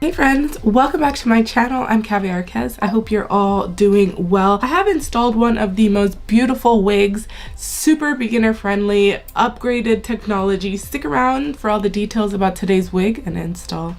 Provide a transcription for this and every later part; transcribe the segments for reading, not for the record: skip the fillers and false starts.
Hey friends, welcome back to my channel. I'm Caviar Kez. I hope you're all doing well. I have installed one of the most beautiful wigs, super beginner friendly, upgraded technology. Stick around for all the details about today's wig and install.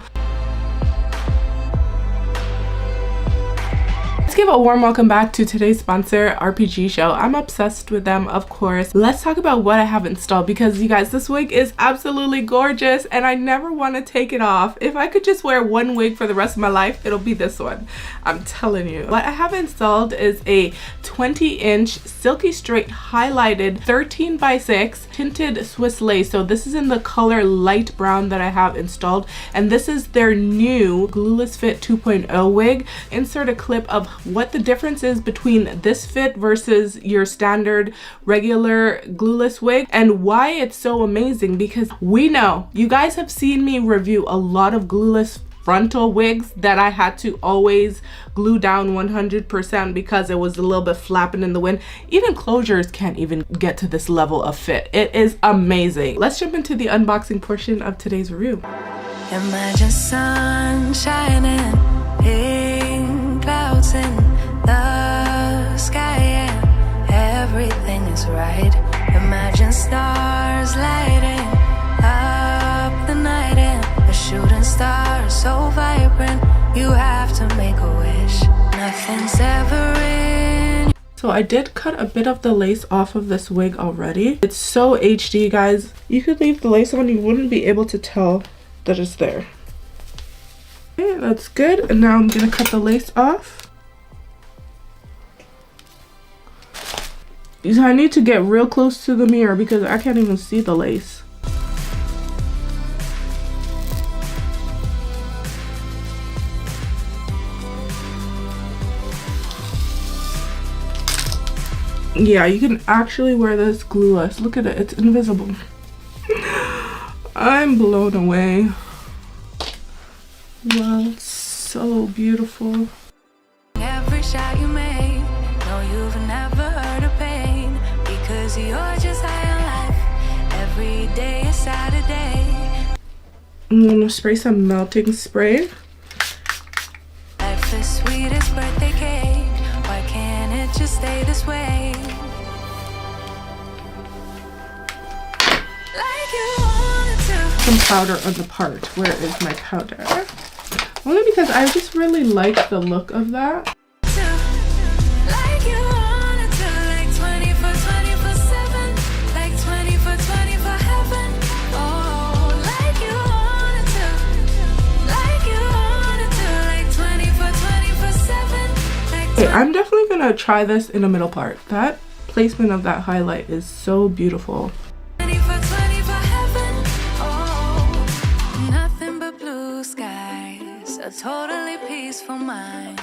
Let's give a warm welcome back to today's sponsor, RPGSHOW. I'm obsessed with them, of course. Let's talk about what I have installed because you guys, this wig is absolutely gorgeous and I never want to take it off. If I could just wear one wig for the rest of my life, it'll be this one. I'm telling you. What I have installed is a 20-inch silky straight highlighted 13x6 tinted Swiss lace. So this is in the color light brown that I have installed, and this is their new Glueless Fit 2.0 wig. Insert a clip of what the difference is between this fit versus your standard regular glueless wig and why it's so amazing, because we know you guys have seen me review a lot of glueless frontal wigs that I had to always glue down 100% because it was a little bit flapping in the wind. Even closures can't even get to this level of fit. It is amazing. Let's jump into the unboxing portion of today's review. Imagine sun shining, pink clouds in the sky and everything is right. Imagine stars lighting up the night and a shooting star so vibrant you have to make a wish. Nothing's ever in. So I did cut a bit of the lace off of this wig already. It's so HD, guys. You could leave the lace on, you wouldn't be able to tell that it's there. Okay, that's good. And now I'm gonna cut the lace off. So I need to get real close to the mirror because I can't even see the lace. Yeah, you can actually wear this glueless. Look at it, it's invisible. I'm blown away. Wow, it's so beautiful. Every shot you make, no, you've never heard of pain because you're just high on life. Every day is Saturday. I'm gonna spray some melting spray. Life is sweet as birthday cake. Why can't it just stay this way? Like you wanted to. Some powder on the part. Where is my powder? Only because I just really like the look of that. Like you wanted to, like 20 for 7, like 20 for heaven. Oh, like you wanted to, like you wanted to, like 20 for 7, like. Okay, I'm definitely gonna try this in the middle part. That placement of that highlight is so beautiful. 20 for heaven. Oh, nothing but blue skies, a totally peaceful mind.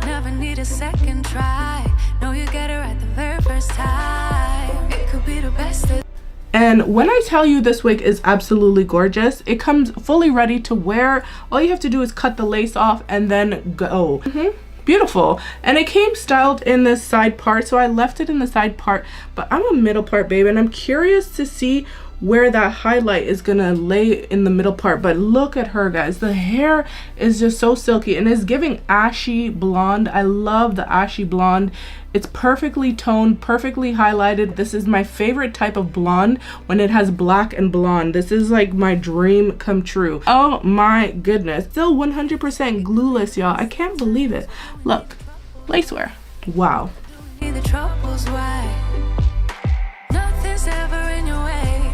Never need a second try. No, you get it right the very first time. It could be the best of. And when I tell you this wig is absolutely gorgeous, it comes fully ready to wear. All you have to do is cut the lace off and then go. Beautiful. And it came styled in this side part, so I left it in the side part, but I'm a middle part babe and I'm curious to see where that highlight is gonna lay in the middle part. But look at her, guys. The hair is just so silky and is giving ashy blonde. I love the ashy blonde. It's perfectly toned, perfectly highlighted. This is my favorite type of blonde, when it has black and blonde. This is like my dream come true. Oh my goodness. Still 100% glueless, y'all. I can't believe it. Look, lacewear. Wow. The trouble's why nothing's ever in your way.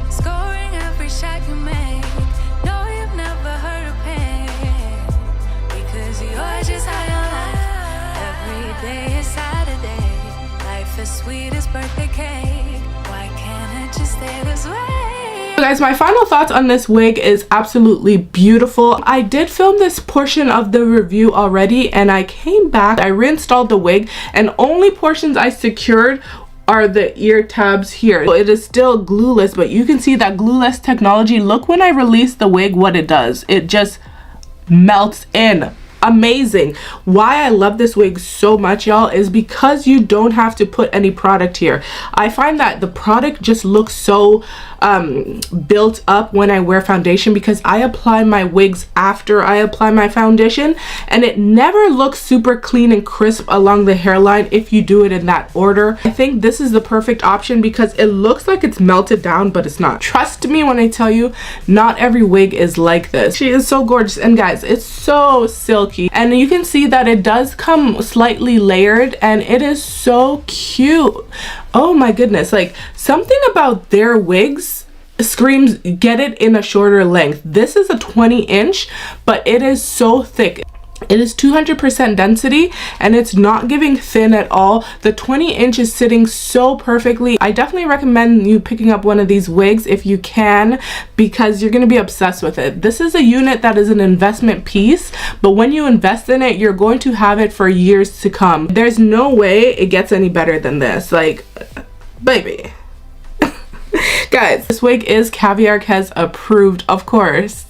Scoring every shot you make. No, you've never heard of pain because you're just high on life. Every day is Saturday. Life is sweet as birthday cake. Why can't it just stay this way? So guys, my final thoughts on this wig is absolutely beautiful. I did film this portion of the review already and I came back, I reinstalled the wig, and only portions I secured are the ear tabs here. So it is still glueless, but you can see that glueless technology. Look when I release the wig what it does. It just melts in. amazing. Why I love this wig so much, y'all, is because you don't have to put any product here. I find that the product just looks so built up when I wear foundation, because I apply my wigs after I apply my foundation, and it never looks super clean and crisp along the hairline if you do it in that order. I think this is the perfect option because it looks like it's melted down, but it's not. Trust me when I tell you, not every wig is like this. She is so gorgeous, and guys, it's so silky, and you can see that it does come slightly layered, and it is so cute. Oh my goodness, like, something about their wigs screams get it in a shorter length. This is a 20-inch, but it is so thick. It is 200% density, and it's not giving thin at all. The 20-inch is sitting so perfectly. I definitely recommend you picking up one of these wigs if you can, because you're going to be obsessed with it. This is a unit that is an investment piece, but when you invest in it, you're going to have it for years to come. There's no way it gets any better than this. Like, baby. Guys, this wig is Caviar Kes approved, of course.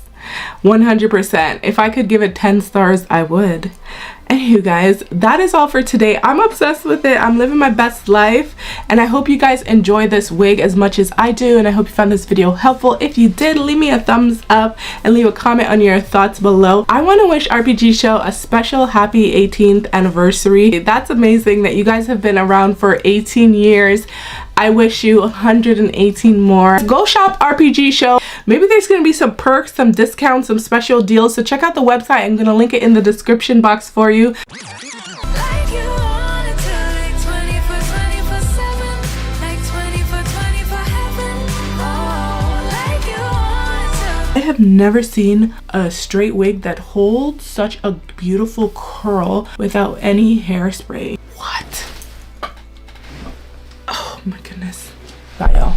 100%. If I could give it 10 stars, I would. Anywho, guys, that is all for today. I'm obsessed with it. I'm living my best life, and I hope you guys enjoy this wig as much as I do, and I hope you found this video helpful. If you did, leave me a thumbs up and leave a comment on your thoughts below. I want to wish RPG Show a special happy 18th anniversary. That's amazing that you guys have been around for 18 years. I wish you 118 more. Go shop RPG Show. Maybe there's going to be some perks, some discounts, some special deals. So check out the website. I'm going to link it in the description box for you. I have never seen a straight wig that holds such a beautiful curl without any hairspray. What? Oh my goodness. Bye, y'all.